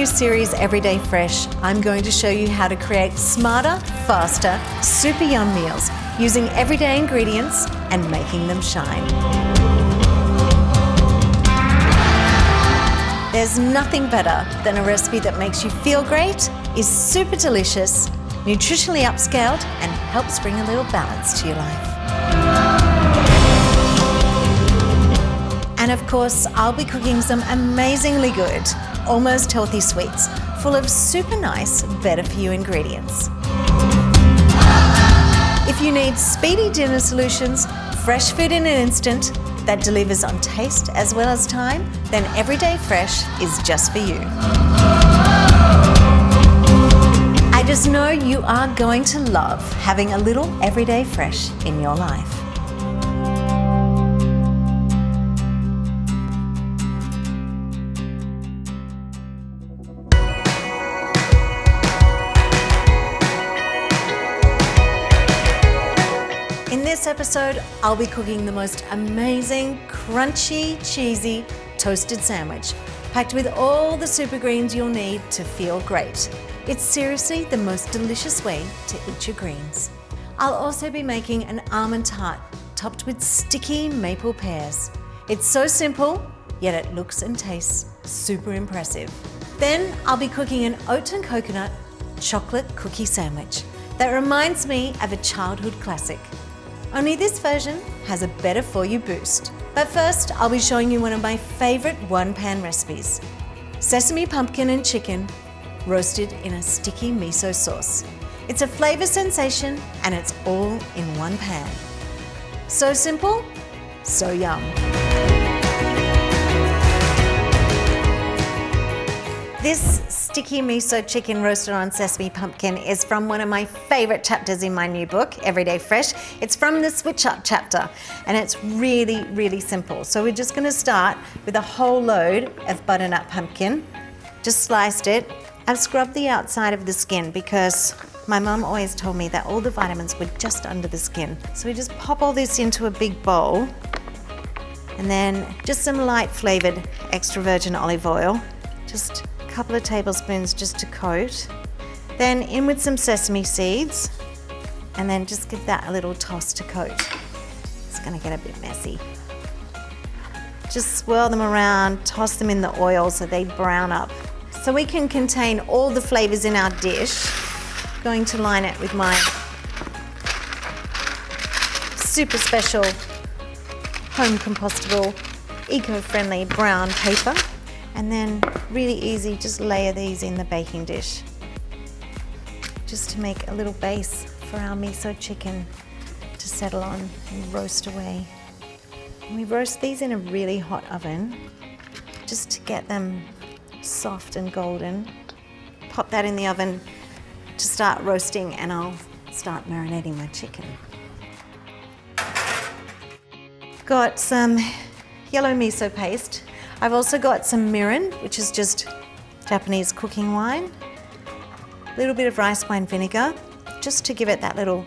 new series, Everyday Fresh, I'm going to show you how to create smarter, faster, super yum meals using everyday ingredients and making them shine. There's nothing better than a recipe that makes you feel great, is super delicious, nutritionally upscaled, and helps bring a little balance to your life. And of course, I'll be cooking some amazingly good, almost healthy sweets, full of super nice, better for you ingredients. If you need speedy dinner solutions, fresh food in an instant that delivers on taste as well as time, then Everyday Fresh is just for you. I just know you are going to love having a little Everyday Fresh in your life. In this episode, I'll be cooking the most amazing, crunchy, cheesy, toasted sandwich, packed with all the super greens you'll need to feel great. It's seriously the most delicious way to eat your greens. I'll also be making an almond tart topped with sticky maple pears. It's so simple, yet it looks and tastes super impressive. Then I'll be cooking an oat and coconut chocolate cookie sandwich that reminds me of a childhood classic. Only this version has a better for you boost. But first, I'll be showing you one of my favorite one-pan recipes. Sesame pumpkin and chicken roasted in a sticky miso sauce. It's a flavor sensation and it's all in one pan. So simple, so yum. This sticky miso chicken roasted on sesame pumpkin is from one of my favorite chapters in my new book, Everyday Fresh. It's from the Switch Up chapter, and it's really, really simple. So we're just gonna start with a whole load of butternut pumpkin. Just sliced it. I've scrubbed the outside of the skin because my mum always told me that all the vitamins were just under the skin. So we just pop all this into a big bowl, and then just some light flavored extra virgin olive oil. Just couple of tablespoons just to coat. Then in with some sesame seeds, and then just give that a little toss to coat. It's gonna get a bit messy. Just swirl them around, toss them in the oil so they brown up. So we can contain all the flavors in our dish. I'm going to line it with my super special home compostable, eco-friendly brown paper. And then really easy, just layer these in the baking dish. Just to make a little base for our miso chicken to settle on and roast away. And we roast these in a really hot oven, just to get them soft and golden. Pop that in the oven to start roasting, and I'll start marinating my chicken. Got some yellow miso paste. I've also got some mirin, which is just Japanese cooking wine, a little bit of rice wine vinegar, just to give it that little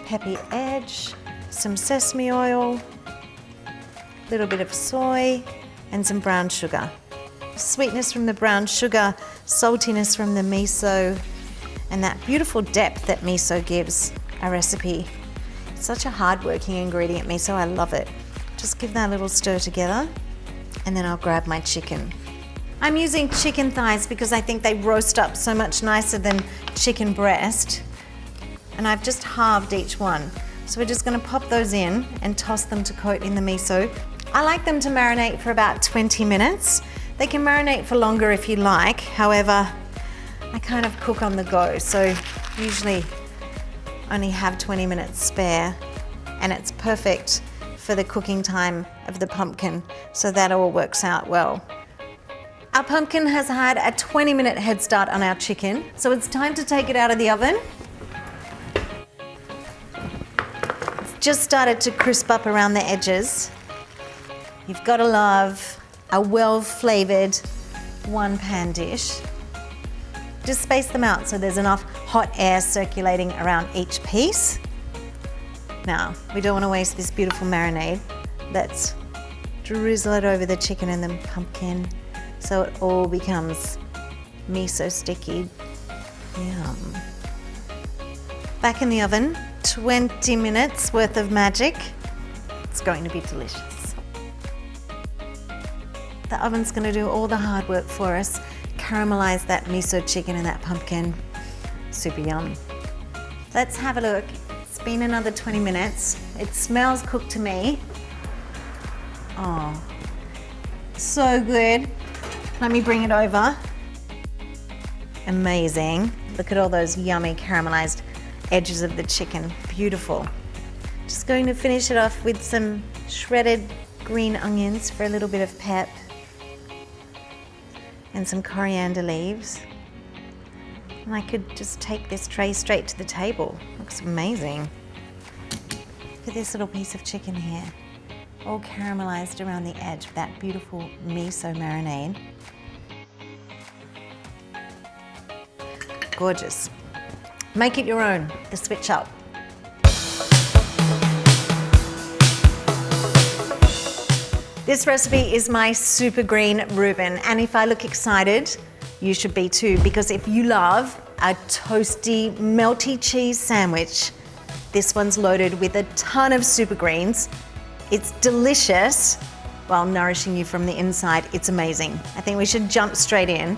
peppy edge, some sesame oil, a little bit of soy, and some brown sugar. Sweetness from the brown sugar, saltiness from the miso, and that beautiful depth that miso gives a recipe. It's such a hard-working ingredient, miso, I love it. Just give that a little stir together. And then I'll grab my chicken. I'm using chicken thighs because I think they roast up so much nicer than chicken breast. And I've just halved each one. So we're just gonna pop those in and toss them to coat in the miso. I like them to marinate for about 20 minutes. They can marinate for longer if you like. However, I kind of cook on the go. So usually only have 20 minutes spare, and it's perfect for the cooking time of the pumpkin, so that all works out well. Our pumpkin has had a 20-minute head start on our chicken, so it's time to take it out of the oven. It's just started to crisp up around the edges. You've got to love a well-flavored one-pan dish. Just space them out so there's enough hot air circulating around each piece. Now, we don't want to waste this beautiful marinade. Let's drizzle it over the chicken and the pumpkin so it all becomes miso sticky. Yum. Back in the oven, 20 minutes worth of magic. It's going to be delicious. The oven's going to do all the hard work for us. Caramelize that miso chicken and that pumpkin. Super yum. Let's have a look. It's been another 20 minutes. It smells cooked to me. Oh, so good. Let me bring it over. Amazing. Look at all those yummy caramelized edges of the chicken. Beautiful. Just going to finish it off with some shredded green onions for a little bit of pep. And some coriander leaves. And I could just take this tray straight to the table. Looks amazing. Look at this little piece of chicken here. All caramelized around the edge with that beautiful miso marinade. Gorgeous. Make it your own, the switch up. This recipe is my super green Reuben, and if I look excited, you should be too, because if you love a toasty, melty cheese sandwich, this one's loaded with a ton of super greens. It's delicious while nourishing you from the inside. It's amazing. I think we should jump straight in.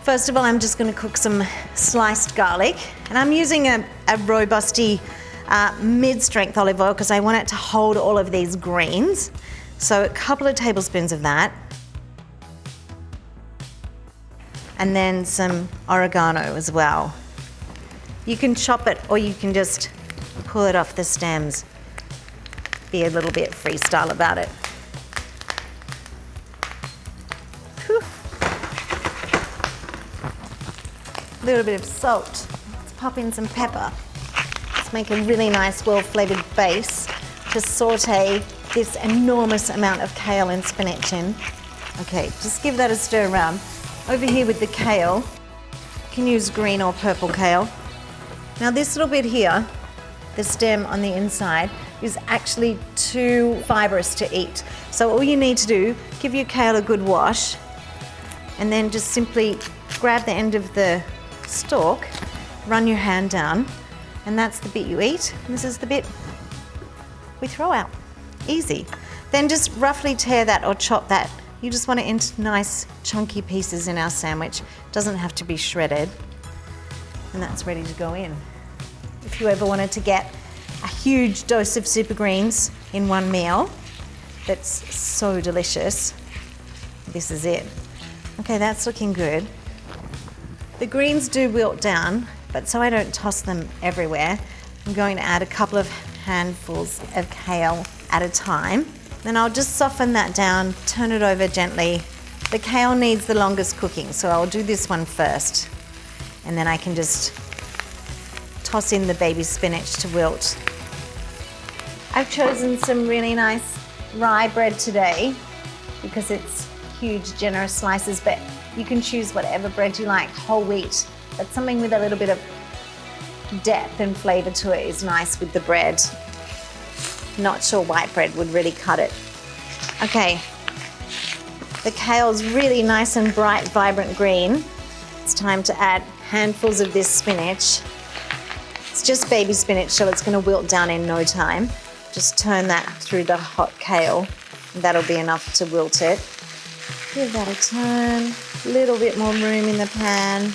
First of all, I'm just going to cook some sliced garlic, and I'm using a robusty mid-strength olive oil because I want it to hold all of these greens. So a couple of tablespoons of that. And then some oregano as well. You can chop it or you can just pull it off the stems. Be a little bit freestyle about it. Whew. A little bit of salt. Let's pop in some pepper. Let's make a really nice, well-flavored base to saute this enormous amount of kale and spinach in. Okay, just give that a stir around. Over here with the kale, you can use green or purple kale. Now this little bit here, the stem on the inside, is actually too fibrous to eat. So all you need to do, give your kale a good wash, and then just simply grab the end of the stalk, run your hand down, and that's the bit you eat. This is the bit we throw out. Easy. Then just roughly tear that or chop that. You just want it into nice chunky pieces in our sandwich. Doesn't have to be shredded. And that's ready to go in. If you ever wanted to get a huge dose of super greens in one meal, that's so delicious, this is it. Okay, that's looking good. The greens do wilt down, but so I don't toss them everywhere, I'm going to add a couple of handfuls of kale at a time. Then I'll just soften that down, turn it over gently. The kale needs the longest cooking, so I'll do this one first. And then I can just toss in the baby spinach to wilt. I've chosen some really nice rye bread today because it's huge, generous slices, but you can choose whatever bread you like, whole wheat. But something with a little bit of depth and flavor to it is nice with the bread. Not sure white bread would really cut it. Okay, the kale's really nice and bright, vibrant green. It's time to add handfuls of this spinach. It's just baby spinach, so it's going to wilt down in no time. Just turn that through the hot kale. That'll be enough to wilt it. Give that a turn. A little bit more room in the pan.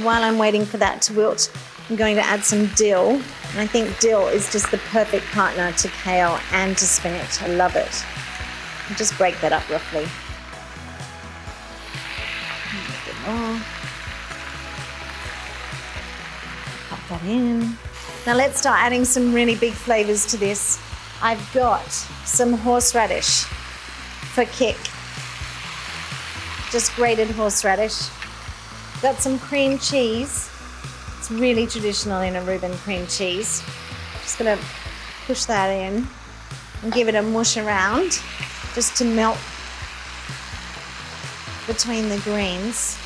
While I'm waiting for that to wilt, I'm going to add some dill. And I think dill is just the perfect partner to kale and to spinach. I love it. And just break that up roughly. A bit more. Pop that in. Now let's start adding some really big flavors to this. I've got some horseradish for kick. Just grated horseradish. Got some cream cheese. It's really traditional in a Reuben cream cheese. Just gonna push that in and give it a mush around just to melt between the greens.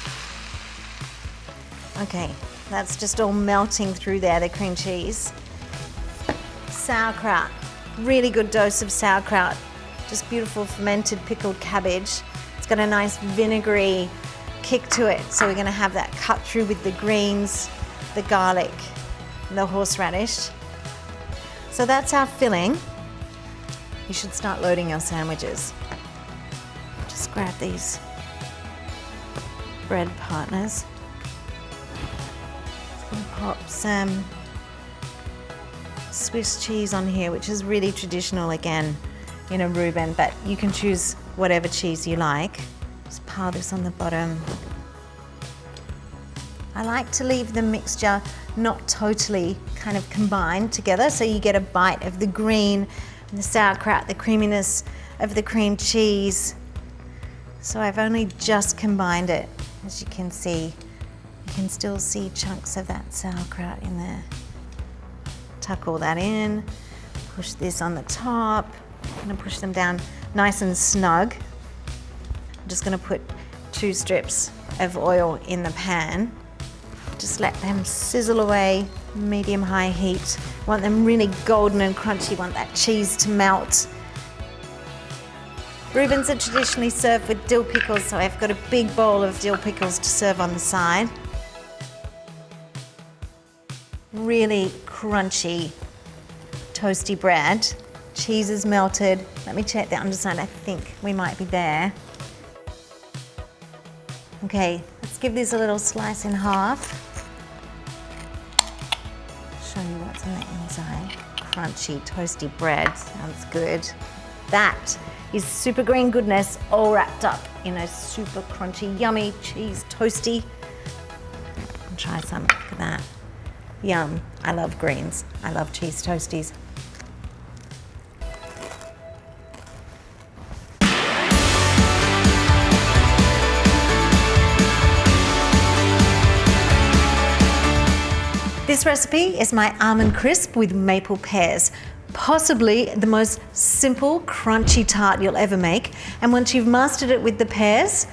Okay, that's just all melting through there, the cream cheese. Sauerkraut, really good dose of sauerkraut. Just beautiful fermented pickled cabbage. It's got a nice vinegary kick to it. So we're gonna have that cut through with the greens, the garlic, the horseradish. So that's our filling. You should start loading your sandwiches. Just grab these bread partners. Just gonna pop some Swiss cheese on here, which is really traditional again in a Reuben, but you can choose whatever cheese you like. Just pile this on the bottom. I like to leave the mixture not totally kind of combined together, so you get a bite of the green and the sauerkraut, the creaminess of the cream cheese. So I've only just combined it. As you can see, you can still see chunks of that sauerkraut in there. Tuck all that in, push this on the top. I'm gonna push them down nice and snug. I'm just gonna put 2 strips of oil in the pan. Just let them sizzle away, medium-high heat. Want them really golden and crunchy, want that cheese to melt. Reubens are traditionally served with dill pickles, so I've got a big bowl of dill pickles to serve on the side. Really crunchy, toasty bread. Cheese is melted. Let me check the underside. I think we might be there. Okay, let's give this a little slice in half. Show you what's on the inside. Crunchy, toasty bread. Sounds good. That is super green goodness all wrapped up in a super crunchy, yummy cheese toasty. I'll try some. Look at that. Yum. I love greens. I love cheese toasties. This recipe is my Almond Crisp with maple pears. Possibly the most simple, crunchy tart you'll ever make. And once you've mastered it with the pears,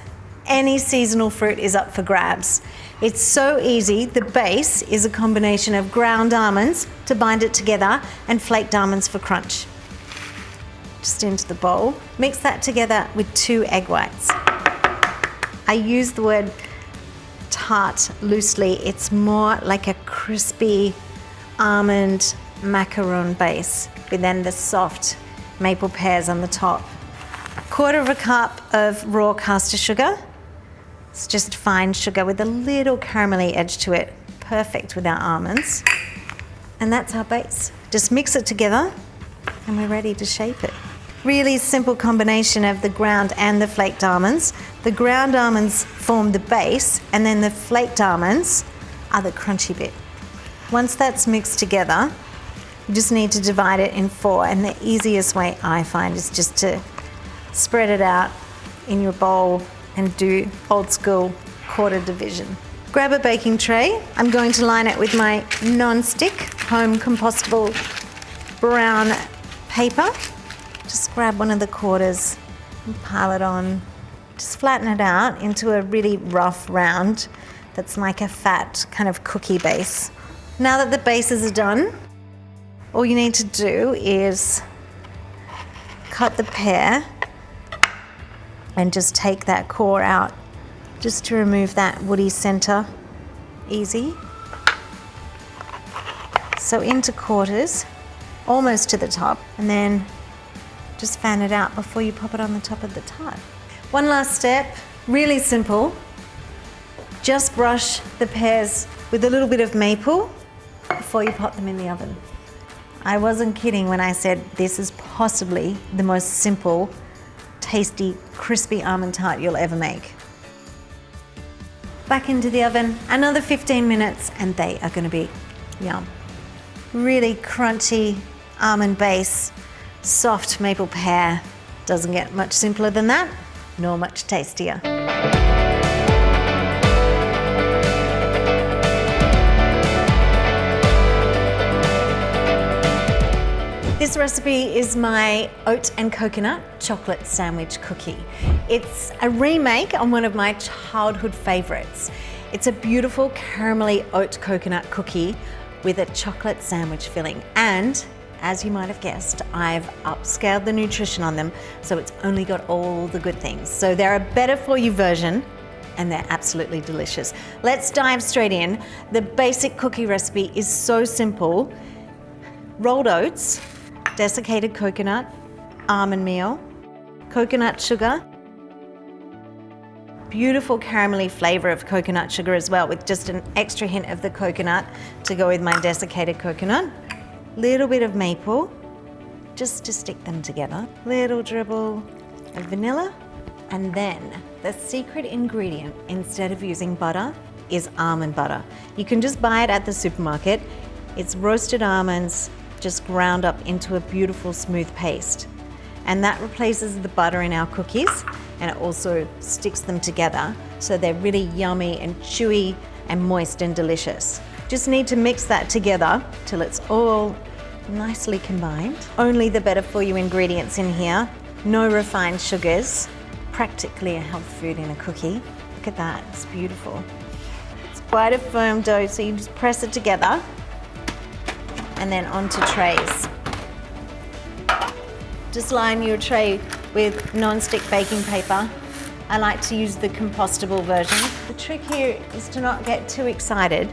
any seasonal fruit is up for grabs. It's so easy. The base is a combination of ground almonds to bind it together and flaked almonds for crunch. Just into the bowl. Mix that together with 2 egg whites. I use the word tart loosely. It's more like a crispy almond macaron base with then the soft maple pears on the top. 1/4 cup of raw caster sugar. It's just fine sugar with a little caramelly edge to it. Perfect with our almonds. And that's our base. Just mix it together and we're ready to shape it. Really simple combination of the ground and the flaked almonds. The ground almonds form the base and then the flaked almonds are the crunchy bit. Once that's mixed together, you just need to divide it in 4, and the easiest way I find is just to spread it out in your bowl and do old school 1/4 division. Grab a baking tray. I'm going to line it with my non-stick home compostable brown paper. Just grab one of the quarters and pile it on. Just flatten it out into a really rough round that's like a fat kind of cookie base. Now that the bases are done, all you need to do is cut the pear and just take that core out just to remove that woody center. Easy. So into quarters, almost to the top, and then just fan it out before you pop it on the top of the tart. One last step, really simple. Just brush the pears with a little bit of maple before you pop them in the oven. I wasn't kidding when I said this is possibly the most simple, tasty, crispy almond tart you'll ever make. Back into the oven, another 15 minutes, and they are gonna be yum. Really crunchy almond base, soft maple pear. Doesn't get much simpler than that, nor much tastier. This recipe is my oat and coconut chocolate sandwich cookie. It's a remake on one of my childhood favorites. It's a beautiful caramelly oat coconut cookie with a chocolate sandwich filling, and as you might have guessed, I've upscaled the nutrition on them, so it's only got all the good things. So they're a better for you version, and they're absolutely delicious. Let's dive straight in. The basic cookie recipe is so simple. Rolled oats, desiccated coconut, almond meal, coconut sugar, beautiful caramelly flavor of coconut sugar as well, with just an extra hint of the coconut to go with my desiccated coconut. Little bit of maple, just to stick them together. Little dribble of vanilla. And then the secret ingredient, instead of using butter, is almond butter. You can just buy it at the supermarket. It's roasted almonds, just ground up into a beautiful smooth paste. And that replaces the butter in our cookies, and it also sticks them together so they're really yummy and chewy and moist and delicious. Just need to mix that together till it's all nicely combined. Only the better for you ingredients in here. No refined sugars. Practically a health food in a cookie. Look at that, it's beautiful. It's quite a firm dough, so you just press it together and then onto trays. Just line your tray with non-stick baking paper. I like to use the compostable version. The trick here is to not get too excited.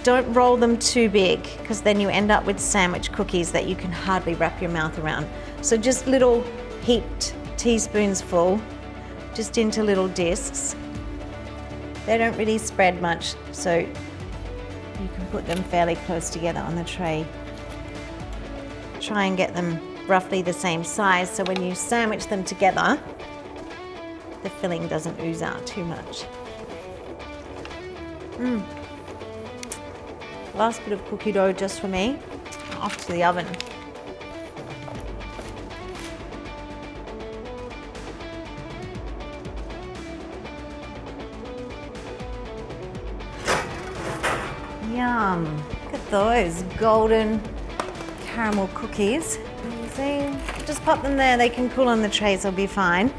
Don't roll them too big, because then you end up with sandwich cookies that you can hardly wrap your mouth around. So just little heaped teaspoons full, just into little discs. They don't really spread much, so you can put them fairly close together on the tray. Try and get them roughly the same size, so when you sandwich them together, the filling doesn't ooze out too much. Last bit of cookie dough just for me. Off to the oven. Yum! Look at those golden caramel cookies. See? Just pop them there, they can cool on the trays, they'll be fine.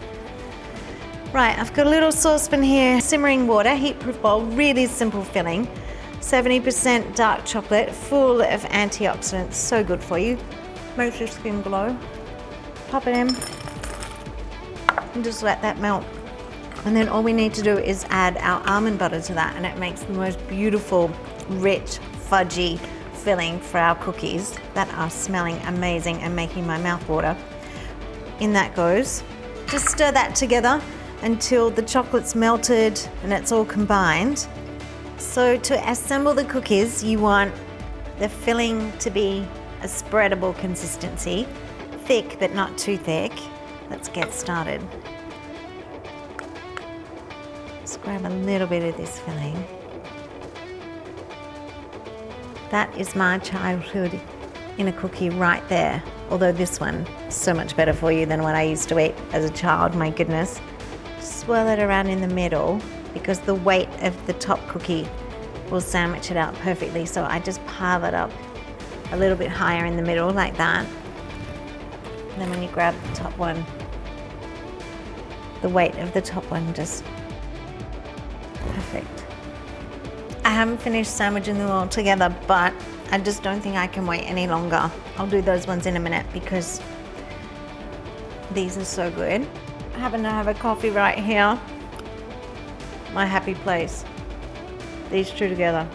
Right, I've got a little saucepan here, simmering water, heat-proof bowl, really simple filling. 70% dark chocolate, full of antioxidants, so good for you. Makes your skin glow. Pop it in and just let that melt. And then all we need to do is add our almond butter to that, and it makes the most beautiful, rich, fudgy filling for our cookies that are smelling amazing and making my mouth water. In that goes. Just stir that together until the chocolate's melted and it's all combined. So to assemble the cookies, you want the filling to be a spreadable consistency, thick but not too thick. Let's get started. Let's grab a little bit of this filling. That is my childhood in a cookie right there. Although this one is so much better for you than what I used to eat as a child, my goodness. Swirl it around in the middle because the weight of the top cookie will sandwich it out perfectly. So I just pile it up a little bit higher in the middle like that. And then when you grab the top one, the weight of the top one just perfect. I haven't finished sandwiching them all together, but I just don't think I can wait any longer. I'll do those ones in a minute because these are so good. I happen to have a coffee right here. My happy place. These two together.